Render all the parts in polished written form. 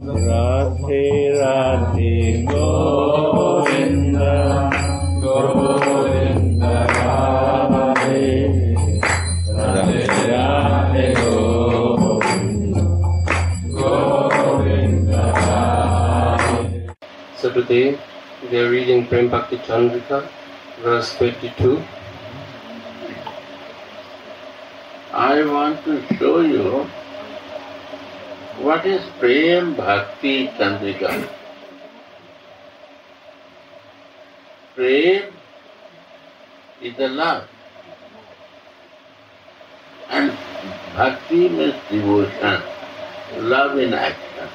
Radhe Radhe Govinda Govinda Radhe Radhe Radhe Govinda Govinda Radhe. So today we are reading Prema Bhakti Candrika, verse 22. I want to show you what is Prema Bhakti Candrika. Prema is the love, and Bhakti means devotion, love in action.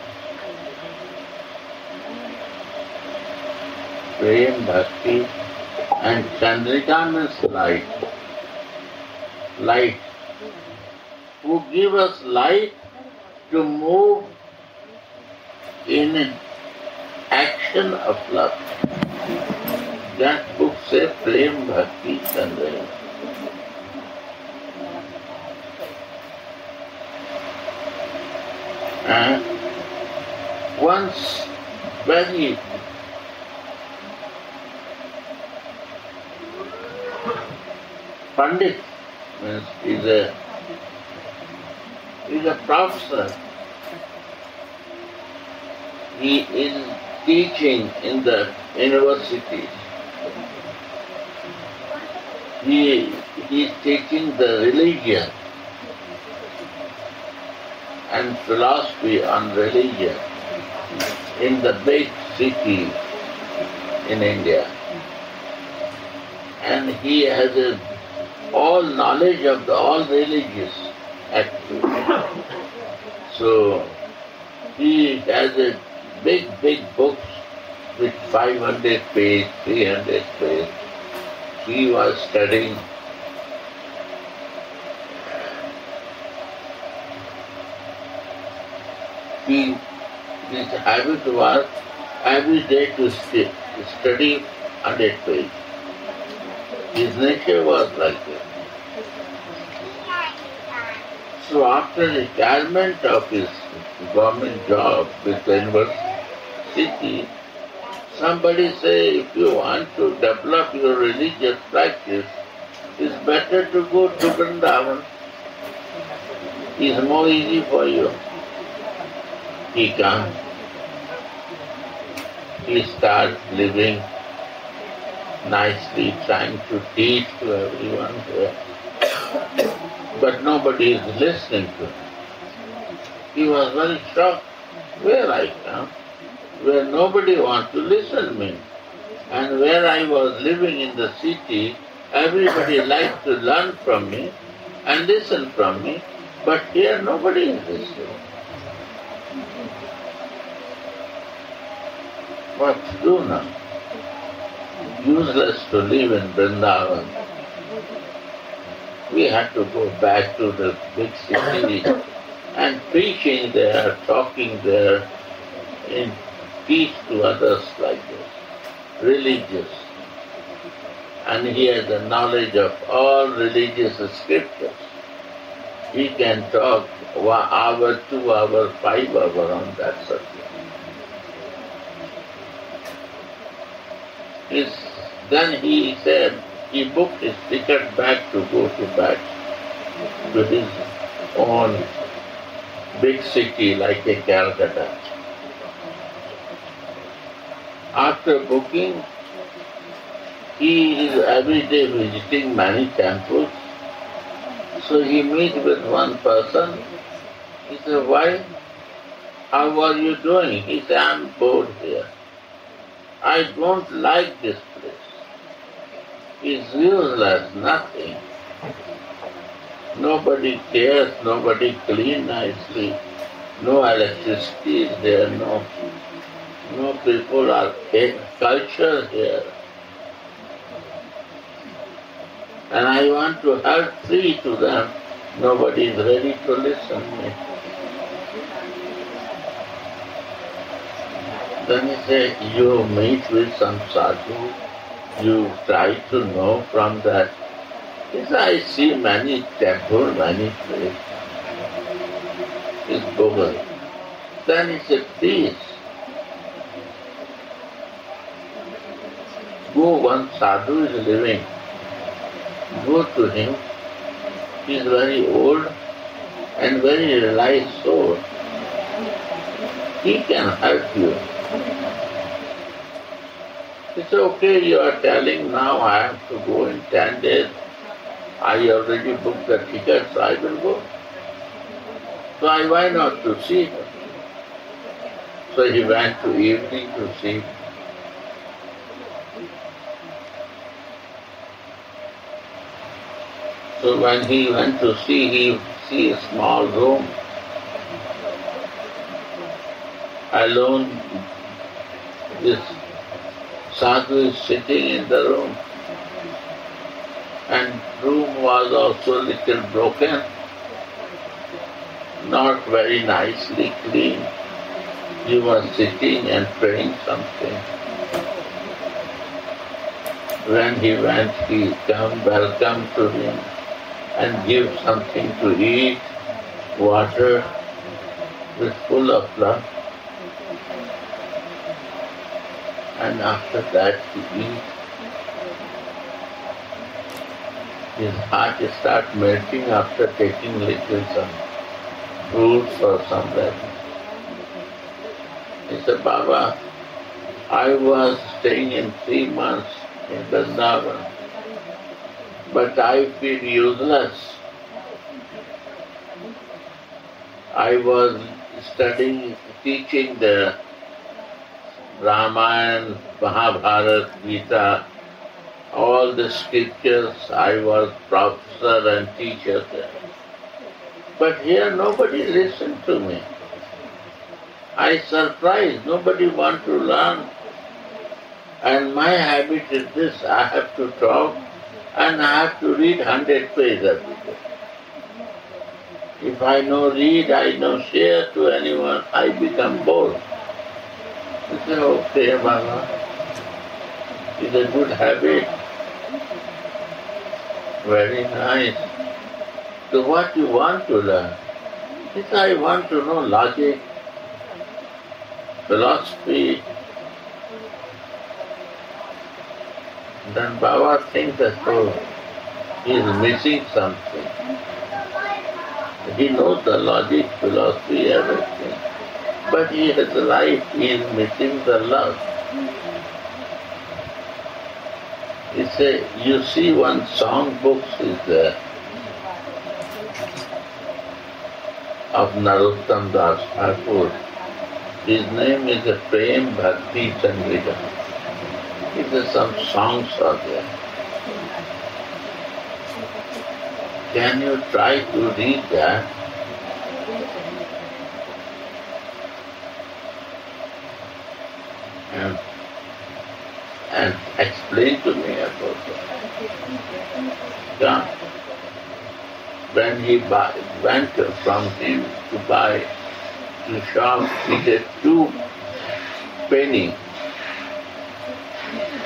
Prema Bhakti and Candrika means light. Light. Who give us light to move in an action of love. That book says Prema Bhakti Candrika. And once very Pandit means is a professor. He is teaching in the universities. He is teaching the religion and philosophy on religion in the big cities in India. And he has all knowledge of all religious activities. So he has big books with 500 pages, 300 pages. He was studying. His habit was every day to study 100 pages. His nature was like that. So after retirement of his government job with the university, somebody say, if you want to develop your religious practice, it's better to go to Vrindavan. It's more easy for you. He comes. He starts living nicely, trying to teach to everyone here. But nobody is listening to him. He was very shocked. Where I come, where nobody wants to listen to me. And where I was living in the city, everybody liked to learn from me and listen from me. But here nobody is listening. What to do now? Useless to live in Vrindavan. We had to go back to the big city and preaching there, talking there, and teach to others like this, religious. And he has the knowledge of all religious scriptures. He can talk 1 hour, 2 hours, 5 hours on that subject. Then he said, he booked his ticket back to go back to his own big city like a Calcutta. After booking, he is every day visiting many temples. So he meets with one person. He said, why? How are you doing? He said, I'm bored here. I don't like this place. It's useless, nothing. Nobody cares, nobody cleans nicely. No electricity is there, no people are culture here. And I want to help free to them. Nobody is ready to listen to me. Then he said, you meet with some sadhu, you try to know from that. He said, I see many temples, many places. It's bogus. Then he said, please, go, one sadhu is living. Go to him. He is very old and very realized soul. He can help you. It's okay, you are telling now I have to go in 10 days. I already booked the ticket, so I will go. So why not to see him? So he went to evening to see him. So when he went to see, he see a small room, alone. This sadhu is sitting in the room, and room was also a little broken, not very nicely clean. He was sitting and praying something. When he went, he welcome to him and give something to eat, water, with full of love. And after that he eat. His heart start melting after taking little some fruits or something. He said, Baba, I was staying in 3 months in Vrindavan, but I feel useless. I was studying, teaching the Ramayana, Mahabharata, Gita, all the scriptures. I was professor and teacher there. But here nobody listened to me. I surprised, nobody want to learn. And my habit is this, I have to talk and I have to read 100 pages every day. If I no read, I no share to anyone, I become bored. I say, okay, Baba, it's a good habit. Very nice. So what you want to learn? He said, I want to know logic, philosophy. Then Baba thinks that, oh, he is missing something. He knows the logic, philosophy, everything. But he has life, he is missing the love. He said, you see one song book is there of Narottam Das Thakur. His name is Prema Bhakti Candrika. Some songs are there. Can you try to read that? And explain to me about that. Yeah. When he went from him to buy to shop, he said 2 penny.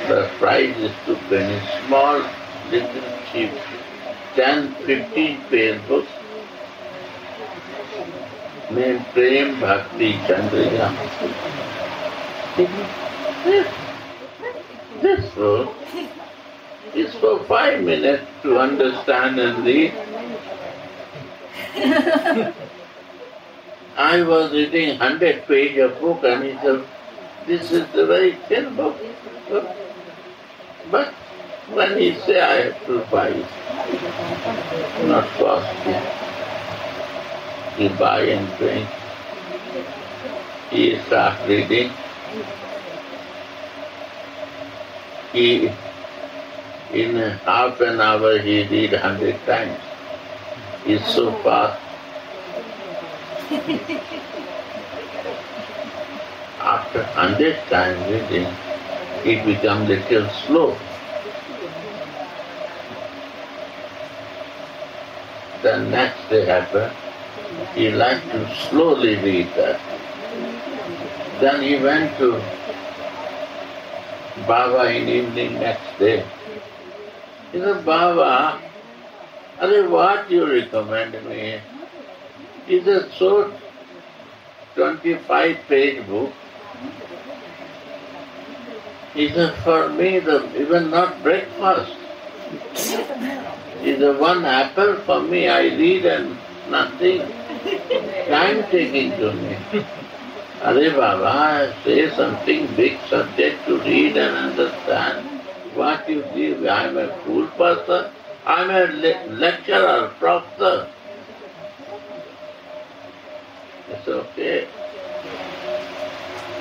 The price is 2 penny. Small, little cheap, 10, 15 page book named Prema Bhakti Candrika. This book is for 5 minutes to understand and read. I was reading 100 pages of book and he said, this is a very thin book. But when he say I have to buy it, not costly, he buy and drink. He start reading. In half an hour he read 100 times. He's so fast. After 100 times reading, it becomes little slow. The next day happened, he liked to slowly read that. Then he went to Baba in evening next day. He said, Baba, what you recommend me? He said, so 25-page book is for me even not breakfast. Is one apple for me, I read and nothing time taking to me. Are Baba, say something big subject to read and understand. What you give, I am a fool person, I am a lecturer, professor. It's okay.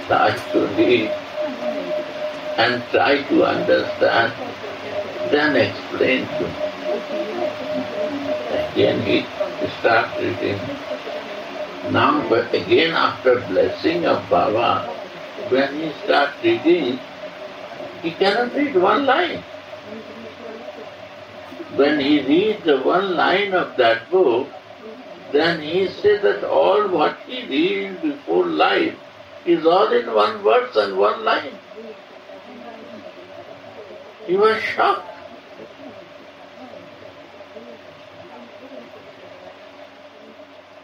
Try to read and try to understand, then explain to me. Again he starts reading. Now, but again after blessing of Baba, when he starts reading, he cannot read one line. When he reads the one line of that book, then he says that all what he reads before life is all in one verse and one line. He was shocked.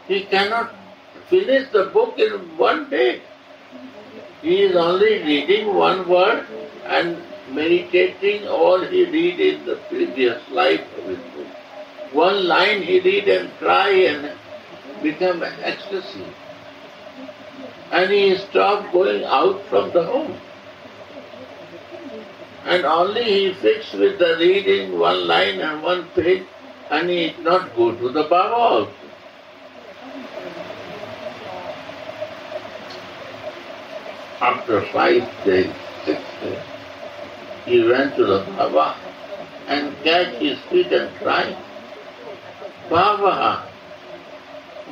He cannot finish the book in one day. He is only reading one word and meditating all he read in the previous life of his book. One line he read and cry and become ecstasy. And he stopped going out from the home. And only he fixed with the reading one line and one page, and he did not go to the Baba also. After 5 days, 6 days, he went to the Baba and catch his feet and cried, Baba,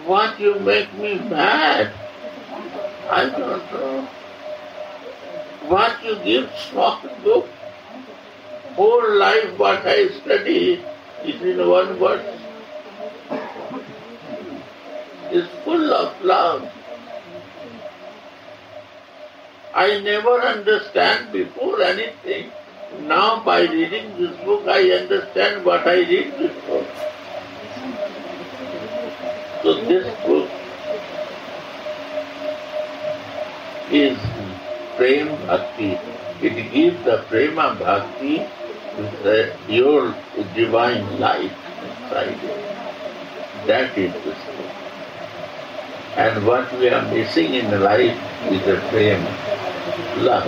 what you make me mad? I don't know. What you give small book? Whole life what I study is in one verse. It's full of love. I never understand before anything. Now by reading this book I understand what I read before. So this book is Prema Bhakti. It gives the Prema Bhakti with your divine life inside it. That is this book. And what we are missing in life is the Prema, love.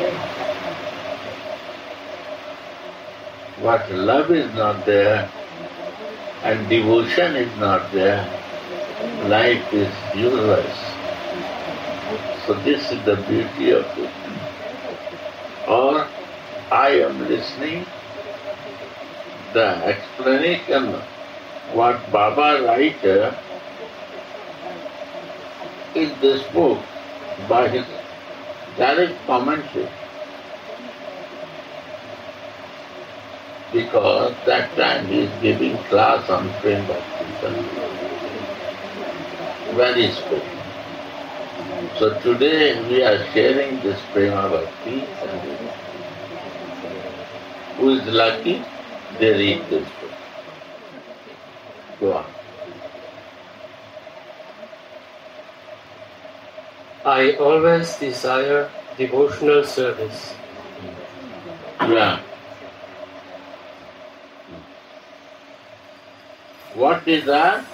What love is not there and devotion is not there, life is useless. So this is the beauty of it. Or I am listening the explanation what Baba writes in this book by his direct commentary. Because that time he is giving class on Prema Bhakti. Very special. So today we are sharing this Prema Bhakti. Who is lucky, they read this book. Go on. I always desire devotional service. Yeah. What is that?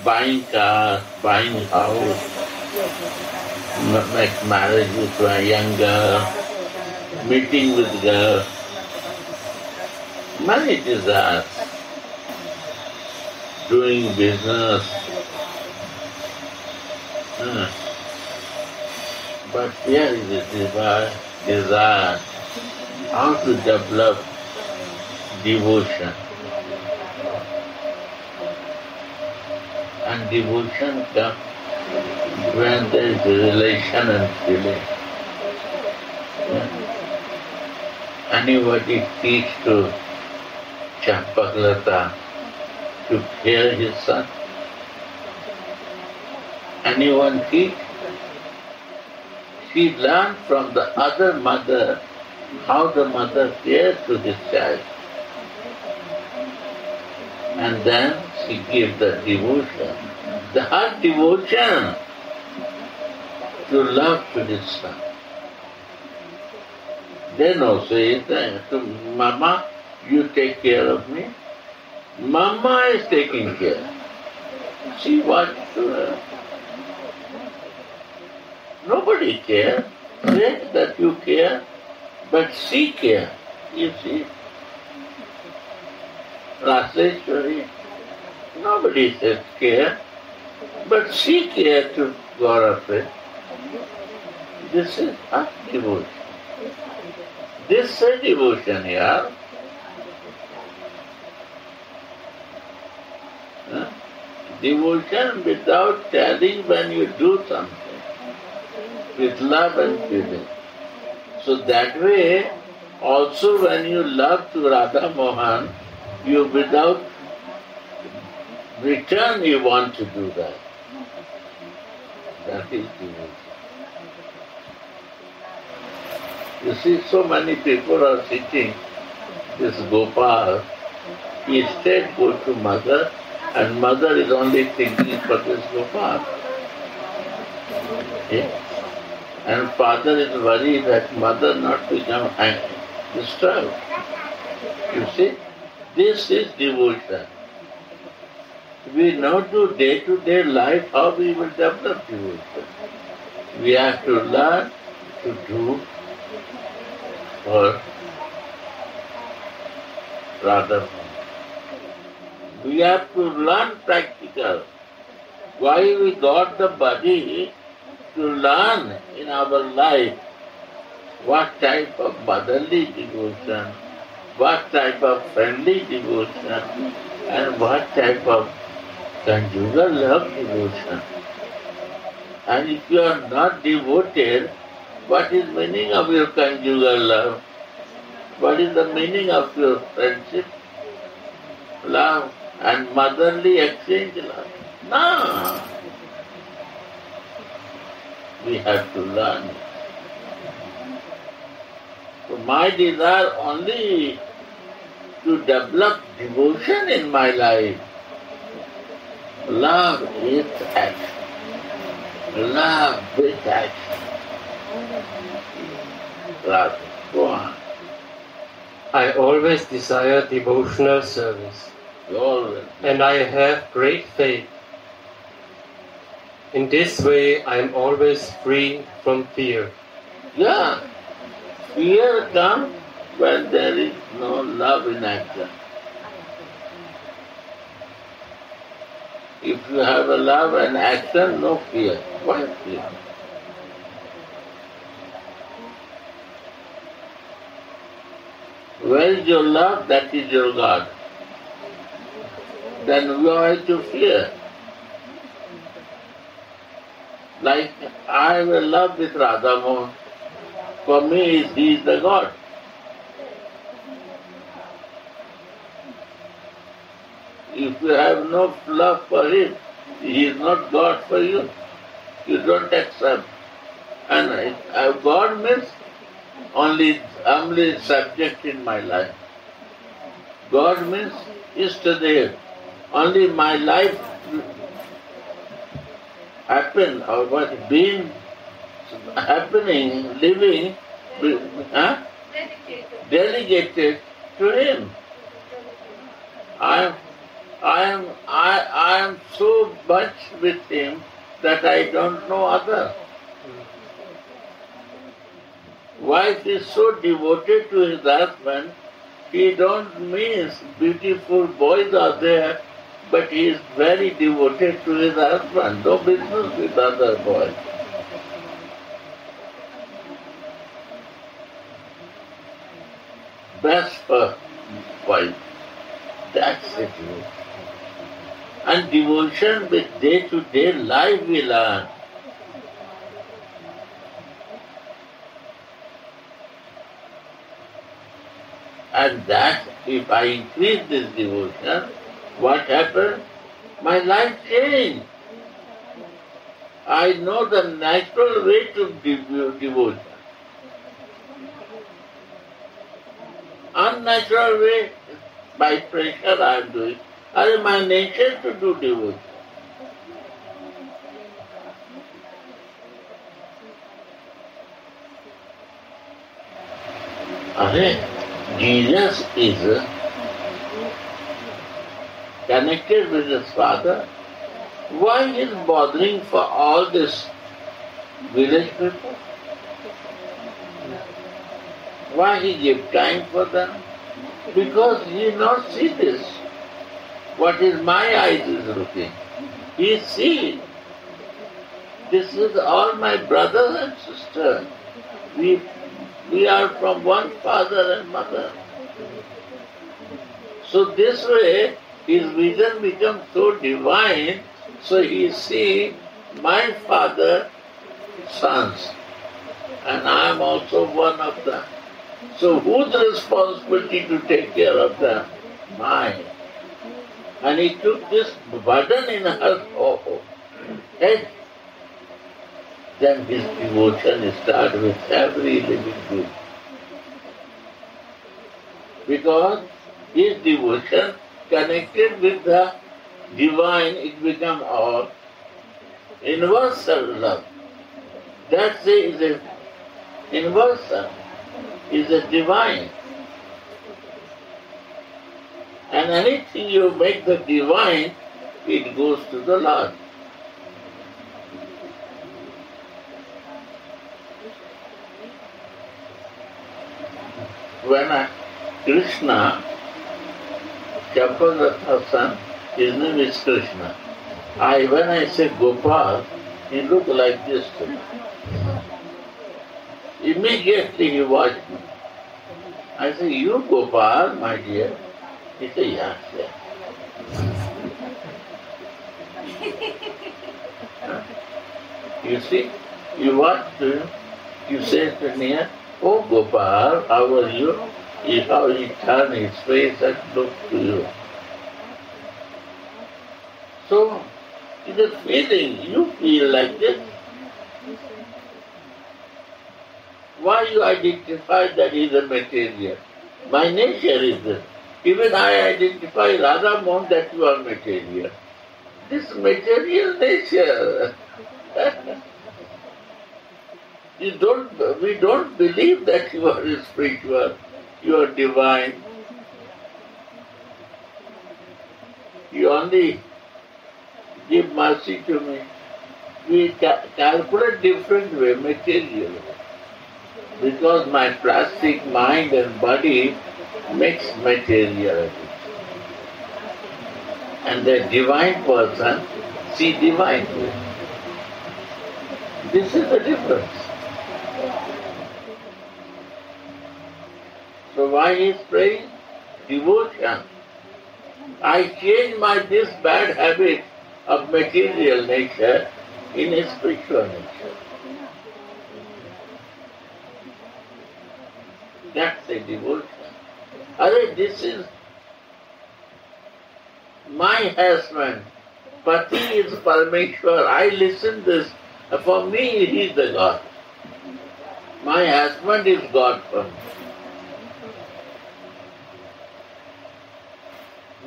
Buying car, buying house, make marriage with a young girl, meeting with girl. Many desires. Doing business. But here is a desire how to develop devotion. And devotion comes when there is a relation and feeling. Anybody teach to Champaklata to care his son? Anyone teach? She learned from the other mother how the mother cares to his child. And then she gives the devotion. That devotion to love Krishna. Then also he said to Mama, you take care of me. Mama is taking care. She watched to her. Nobody cares. Say that you care, but she cares. You see? Raseshwari, nobody says care, but she cares to God of it. This is a devotion. This is devotion here. Devotion without telling when you do something, with love and feeling. So that way, also when you love to Radha Mohan, you without return you want to do that. That is devotion. You see, so many people are sitting, this Gopal, he instead go to mother, and mother is only thinking for this Gopal. Yeah? And father is worried that mother not become disturbed. You see, this is devotion. We know to day-to-day life how we will develop devotion. We have to learn to do for Radha. We have to learn practical. Why we got the body to learn in our life what type of motherly devotion, what type of friendly devotion, and what type of conjugal love devotion. And if you are not devoted, what is meaning of your conjugal love? What is the meaning of your friendship, love, and motherly exchange love? No. We have to learn it. So my desire only to develop devotion in my life. Love is action. Love with action. Love. Go on. I always desire devotional service. Always. And I have great faith. In this way, I am always free from fear. Yeah. Fear comes when there is no love in action. If you have a love and action, no fear. Why fear? Where is your love? That is your God. Then why to fear? Like I have a love with Radha Mohan. For me, he is the God. If you have no love for him, he is not God for you. You don't accept. And God means only subject in my life. God means Ishtadev. Only my life happen or what being happening, living, delegated to him. I am so much with him that I don't know other. Wife is so devoted to his husband, he don't mean beautiful boys are there, but he is very devoted to his husband. No business with other boys. Best for wife. That's it. And devotion with day-to-day life we learn. And that, if I increase this devotion, what happens? My life changed. I know the natural way to devotion. Unnatural way, by pressure I am doing. It is my nature to do devotion. Jesus is connected with his Father. Why he is bothering for all this village people? Why he give time for them? Because he not see this. What is my eyes is looking. He see. This is all my brothers and sisters. We are from one father and mother. So this way his vision becomes so divine, so he see my father sons, and I am also one of them. So whose responsibility to take care of them? Mine. And he took this burden in her head. Then his devotion started with every living being. Because his devotion connected with the divine, it becomes all universal love. That is a universal, is a divine. And anything you make the divine, it goes to the Lord. When Krishna, Champagatha's son, his name is Krishna. When I say Gopal, he looked like this to me. Immediately he watched me. I say, you Gopal, my dear? He said, yes, yes. You see, you watch him, you say to me, oh Gopal, how are you? How he turned his face and looked to you. So, it is feeling, you feel like this. Why you identify that he is a material? My nature is this. Even I identify Radha Mohan that you are material. This material nature. We don't believe that you are spiritual, you are divine. You only give mercy to me. We calculate different way, material. Because my plastic mind and body makes materiality. And the divine person see divine way. This is the difference. So why he is praying? Devotion. I change this bad habit of material nature in a spiritual nature. That's a devotion. This is my husband. Pati is Parameshwar. I listen this. For me, he is the God. My husband is God for me.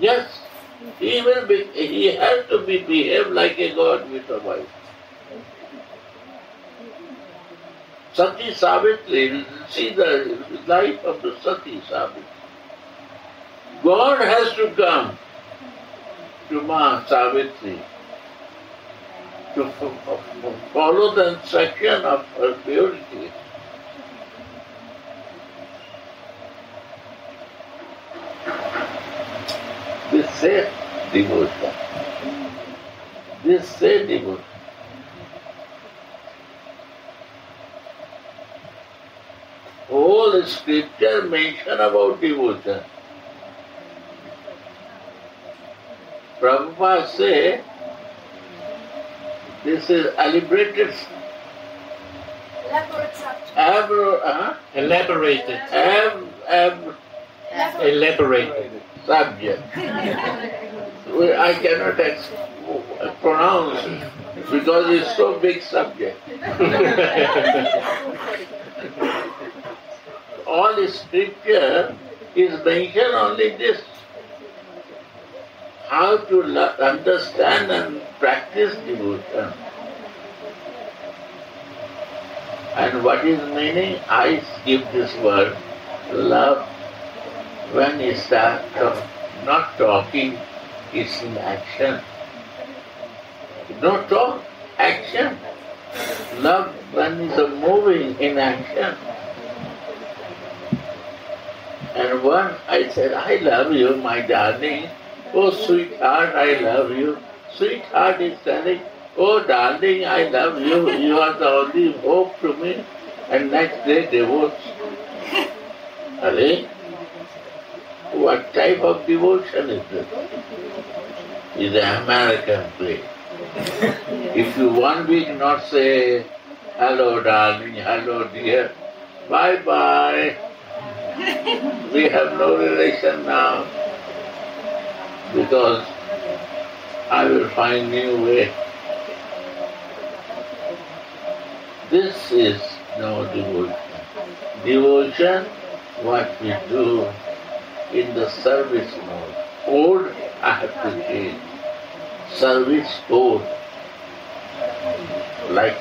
Yes, he has to behave like a God with a wife. Sati Savitri, see the life of the Sati Savitri. God has to come to Ma Savitri to follow the instruction of her purity. This says devotion. This says devotion. Whole scripture mention about devotion. Prabhupada say this is elaborated. Elaborated. Elaborated Subject. I cannot pronounce because it's so big subject. All scripture is mentioned only this. How to understand and practice devotion. And what is meaning? I give this word. Love, when you start not talking, it's in action. Don't talk, action. Love, when it's moving in action. And once I said, I love you, my darling. Oh, sweetheart, I love you. Sweetheart is telling, oh, darling, I love you. You are the only hope to me. And next day, divorce. Ali, what type of devotion is this? It's an American play. If you 1 week not say, hello, darling, hello, dear, bye-bye. We have no relation now because I will find new way. This is no devotion. Devotion, what we do in the service mode. Code, I have to change. Service code. Like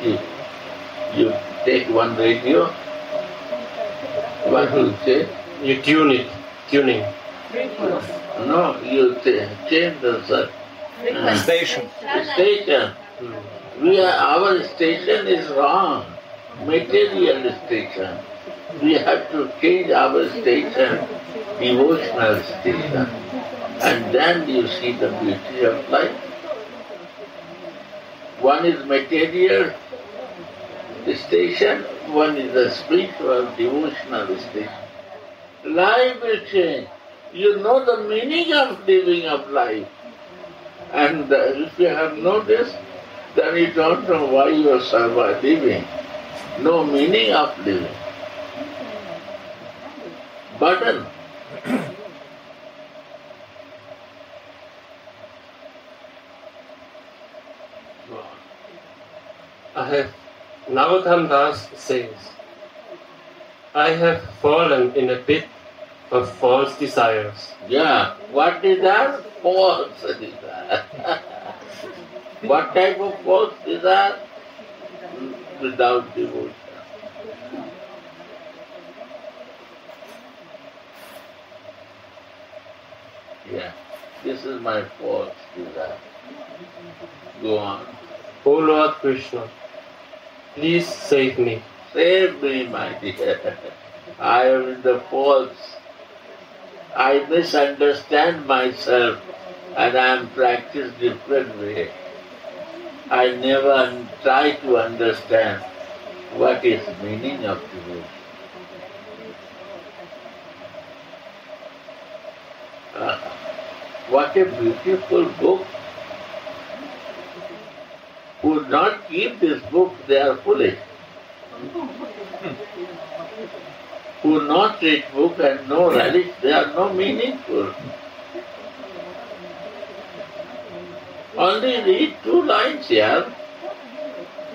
you take one radio, what do you say? You tune it, tuning. No, you change the Station. station. Our station is wrong. Material station. We have to change our station, devotional station. And then you see the beauty of life. One is material station, one is a spiritual, devotional station. Life will change. You know the meaning of living of life. And if you have noticed, then you don't know why you are living. No meaning of living. Burden. Narottam Das says, I have fallen in a pit of false desires. Yeah, what is that? False desire. What type of false desire? Without devotion. Yeah, this is my false desire. Go on. O Lord Krishna, please save me. Save me, my dear. I am in the false. I misunderstand myself and I am practiced different way. I never try to understand what is meaning of devotion. What a beautiful book. Who would not keep this book, they are foolish. Who not read book and no relish, they are no meaningful. Only read 2 lines here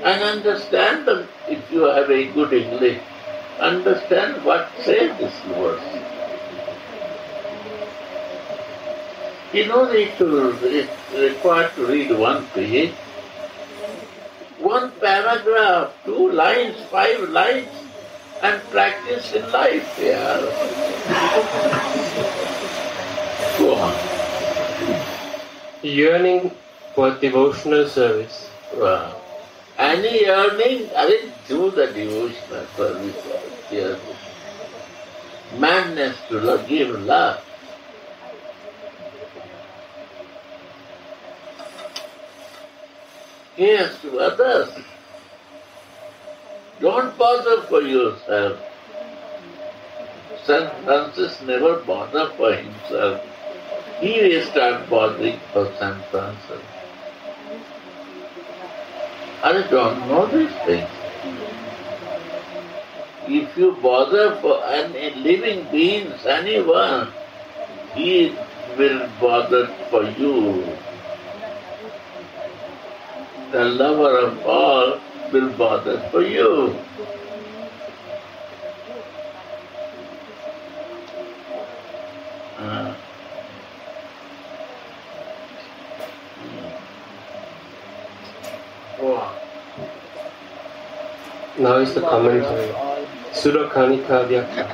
and understand them. If you have a good English, understand what says this verse. You don't need to require to read 1 page. 1 paragraph, 2 lines, 5 lines, and practice in life here. Go on. Yearning for devotional service. Any yearning, do the devotional service here. Madness to give love. Yes, to others. Don't bother for yourself. St. Francis never bothered for himself. He will start bothering for St. Francis. I don't know these things. If you bother for any living beings, anyone, he will bother for you. The lover of all will bother for you. Now is the commentary. Sudakanika Vyakya.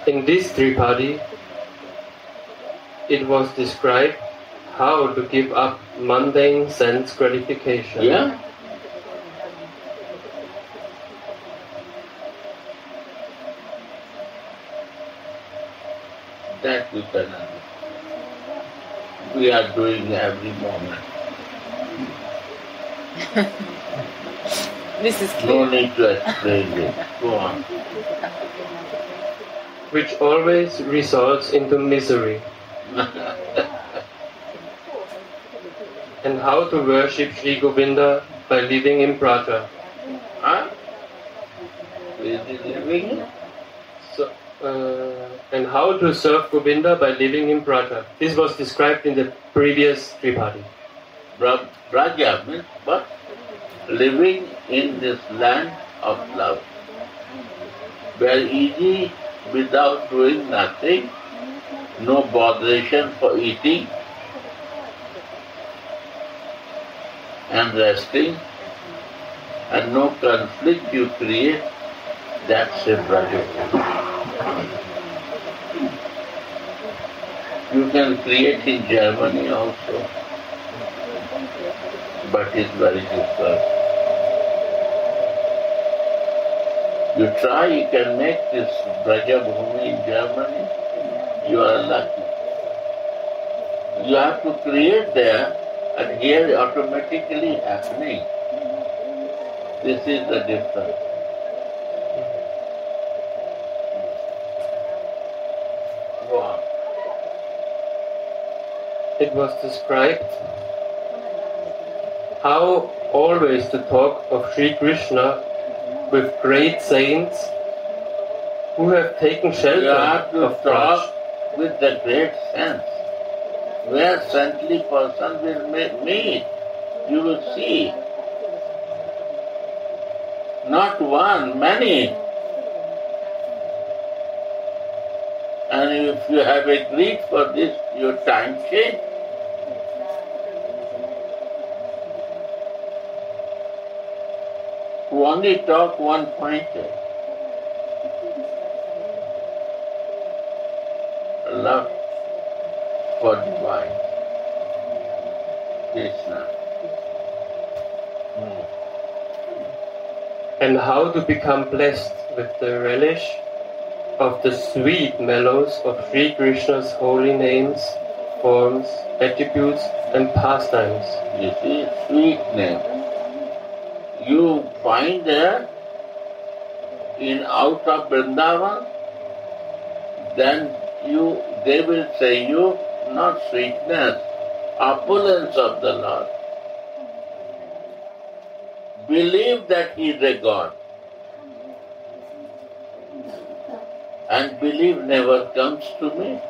In this Tripartite, it was described how to give up mundane sense gratification. Yeah? That we can understand. We are doing every moment. This is No clear. need to explain it. Go on. Which always results into misery. And how to worship Sri Govinda by living in Braja. Huh? Is it living? So, and how to serve Govinda by living in Braja. This was described in the previous Tripartite. Braja means what? Living in this land of love. Very easy, without doing nothing, no botheration for eating and resting, and no conflict you create, that's a Braja. You can create in Germany also, but it's very difficult. You try, you can make this Braja Bhumi in Germany, you are lucky. You have to create there, and here automatically happening. This is the difference. Go on. It was described how always to talk of Sri Krishna with great saints who have taken shelter You have to of talk Braj. with the great sense. Where saintly person will meet, you will see. Not one, many. And if you have agreed for this, your time change. You only talk one pointer. Love for divine. Krishna. And how to become blessed with the relish of the sweet mellows of Sri Krishna's holy names, forms, attributes and pastimes. You see, sweet name. You find there in out of Vrindavan, then they will say you not sweetness, opulence of the Lord. Believe that He is a God. And belief never comes to me.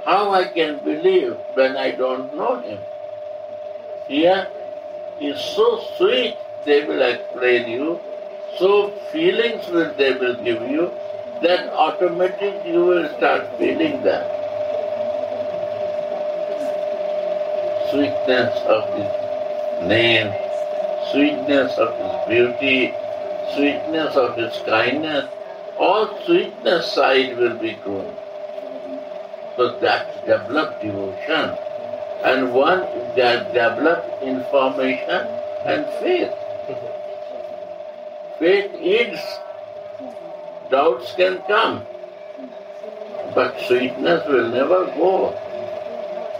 How I can believe when I don't know Him? Here is so sweet, they will explain you, so feelings they will give you, that automatically you will start feeling that. Sweetness of His name, sweetness of His beauty, sweetness of His kindness, all sweetness side will be grown. So that developed devotion. And one that developed information and faith. Faith is, doubts can come, but sweetness will never go.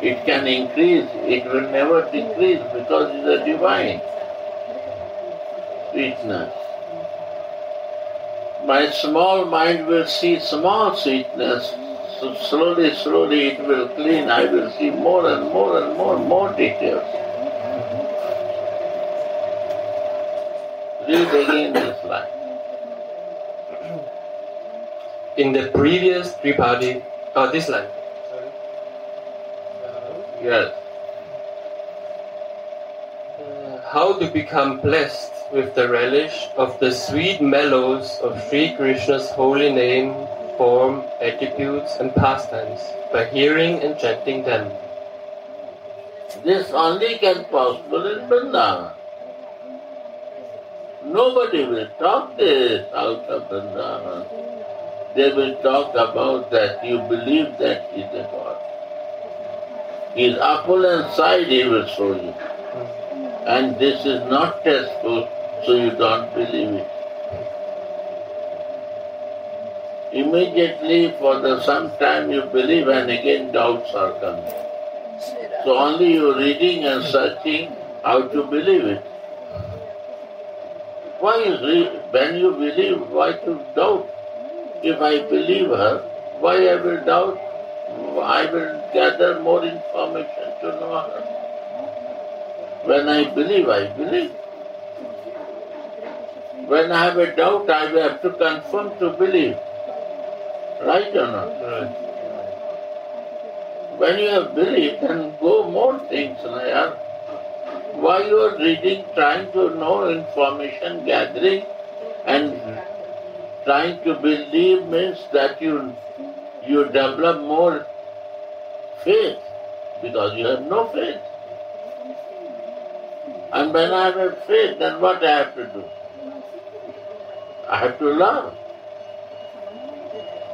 It can increase, it will never decrease because it is a divine sweetness. My small mind will see small sweetness, so slowly it will clean. I will see more and more details. Read again this line. In the previous Tripartite, this line. Yes. How to become blessed with the relish of the sweet mellows of Sri Krishna's holy name, form, attributes and pastimes by hearing and chanting them. This only can possible in Vrindavan. Nobody will talk this out of Vrindavan. they will talk about that you believe that he is a God. His opulent side he will show you. And this is not testful, so you don't believe it. Immediately for some time you believe and again doubts are coming. So only you reading and searching how to believe it. When you believe, why to doubt? If I believe her, why I will doubt? I will gather more information to know her. When I believe, I believe. When I have a doubt, I will have to confirm to believe. Right or not? Right. When you have believed, then go more things. Why you are reading, trying to know information, gathering, and trying to believe means that you develop more faith, because you have no faith. And when I have faith, then what I have to do? I have to love.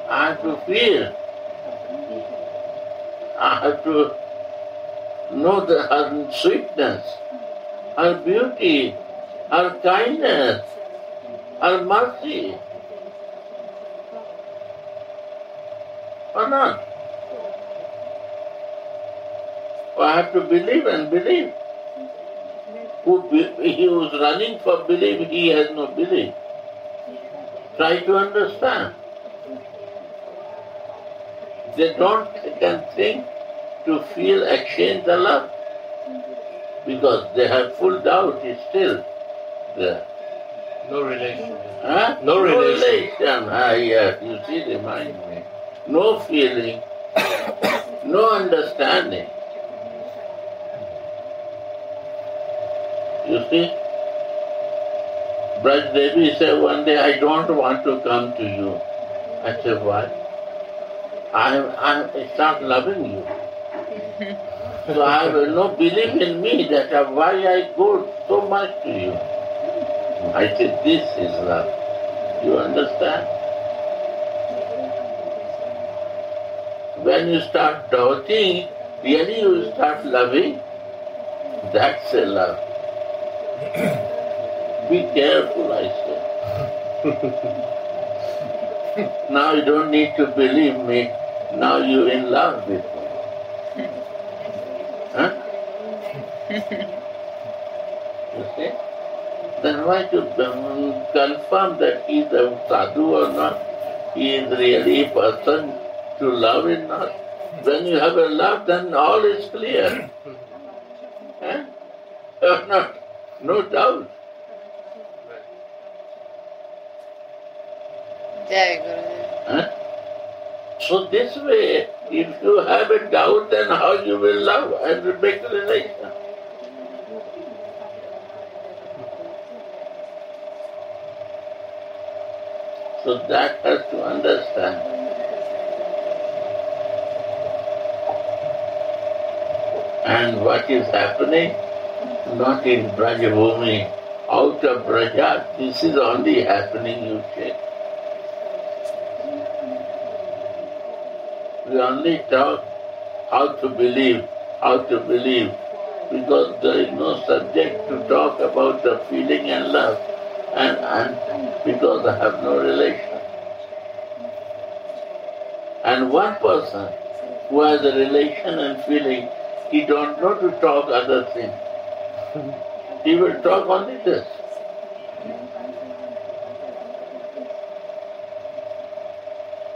I have to feel. I have to know her sweetness, her beauty, her kindness, her mercy. Or not? I have to believe and believe. He was running for belief, he has no belief. Try to understand. They can think to feel exchange the love, because they have full doubt is still there. No relation. Huh? No relation. Yes, you see, remind me. No feeling, no understanding. You see? Braj Devi said one day, I don't want to come to you. I said, why? I start loving you. So I have no belief in me that why I go so much to you. I said, this is love. You understand? When you start doubting, really you start loving, that's a love. Be careful, I say. Now you don't need to believe me. Now you're in love with me. Huh? You see? Then why to confirm that he is a sadhu or not? He is really a person to love or not? When you have a love, then all is clear. Huh? Or not? No doubt. Jai Gurudev. Huh? So this way, if you have a doubt, then how you will love and make relation? So that has to understand. And what is happening? Not in Brajabhumi, out of Braja, this is only happening, you check. We only talk how to believe, because there is no subject to talk about the feeling and love, and because I have no relation. And one person who has a relation and feeling, he don't know to talk other things. He will talk only this.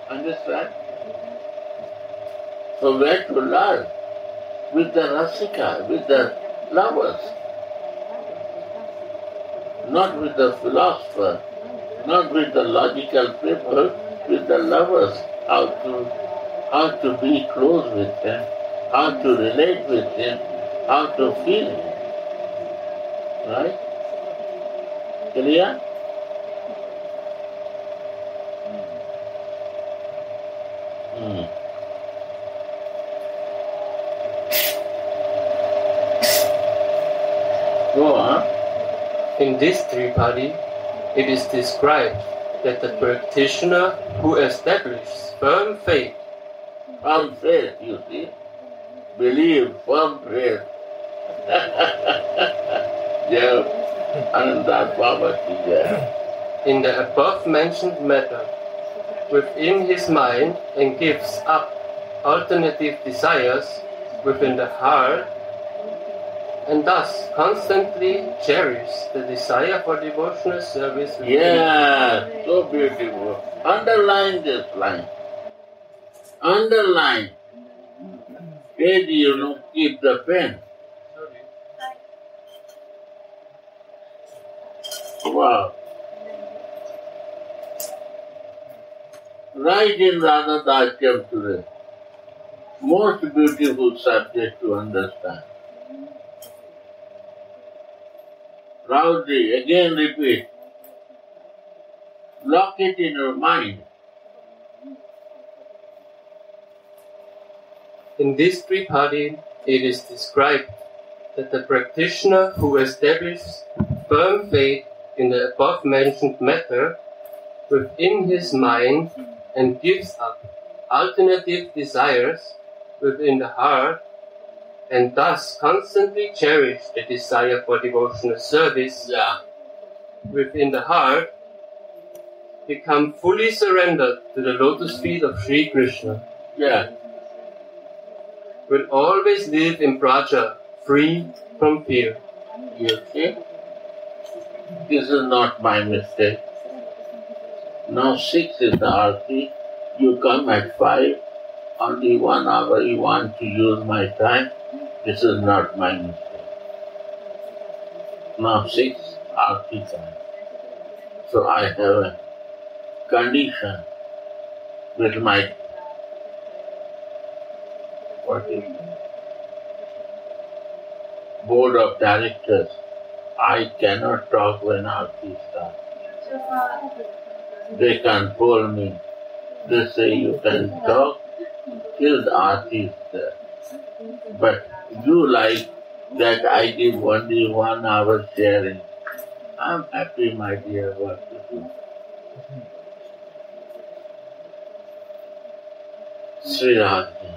Understand? So where to learn? With the rasika, with the lovers. Not with the philosopher, not with the logical people, with the lovers. How to be close with him, how to relate with him, how to feel him. Right? Clear? Go on. In this Tripadi, it is described that the practitioner who establishes firm faith, you see, believe, firm faith. Jai Ananda Baba ki jai. in the above-mentioned matter within his mind and gives up alternative desires within the heart, and thus constantly cherishes the desire for devotional service within Yeah, so beautiful. Underline this line. Underline. Where do you keep the pen? Wow. Right in Radha today. Most beautiful subject to understand. Proudly, again repeat. Lock it in your mind. In this Tripartite, it is described that the practitioner who establishes firm faith in the above-mentioned matter within his mind and gives up alternative desires within the heart, and thus constantly cherishes the desire for devotional service within the heart, become fully surrendered to the lotus feet of Sri Krishna. Yeah. Will always live in Braja, free from fear. You see? This is not my mistake. Now 6 is the arti. You come at 5. Only 1 hour you want to use my time. This is not my mistake. Now 6 arti time. So I have a condition with my board of directors. I cannot talk when arti starts. They control me. They say you can talk till the arti is there. But you like that I give only 1 hour sharing. I'm happy, my dear, what to do. Sri Radha.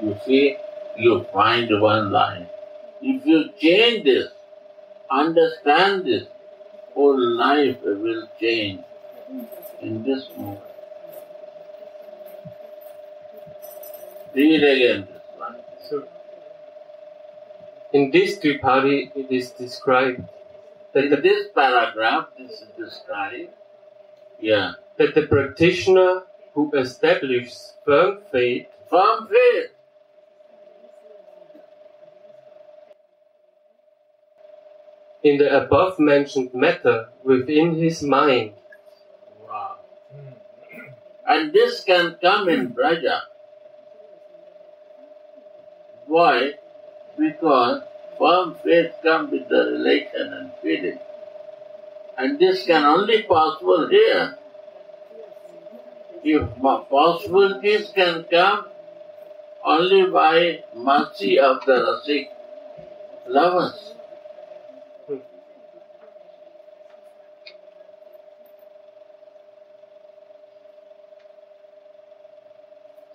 You see, you find one line. If you change this, understand this, whole life will change in this moment. Read again this line. So, in this Tripartite, it is described that In this paragraph, this is described. Yeah. that the practitioner who establishes firm faith Firm faith. in the above-mentioned matter within his mind. Wow. And this can come in Braja. Why? Because firm faith comes with the relation and feeling. And this can only possible here. If possibilities can come only by mercy of the Rasik lovers.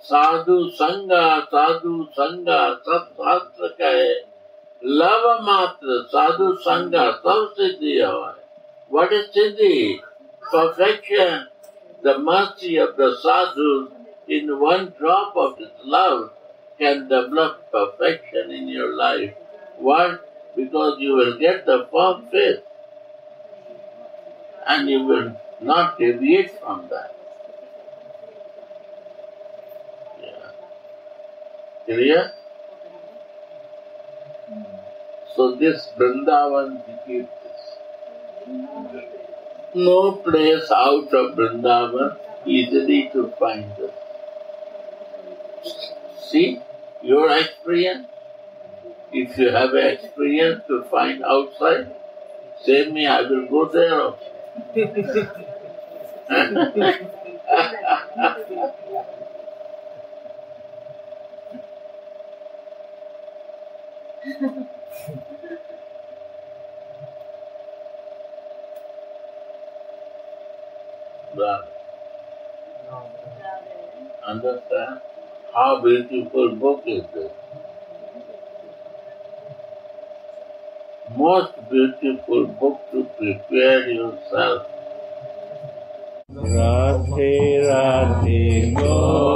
Sadhu Sangha, sab shastra kahe. Lava matra, sadhu Sangha, sab siddhi hai. What is siddhi? Perfection. The mercy of the sadhu in one drop of his love can develop perfection in your life. Why? Because you will get the firm faith and you will not deviate from that. Yeah. Clear? So this Vrindavan keeps this. No place out of Vrindavan easily to find this. See your experience. If you have an experience to find outside, say me, I will go there also. brother. Understand? How beautiful book is this? Most beautiful book to prepare yourself. Radhe Radhe Go.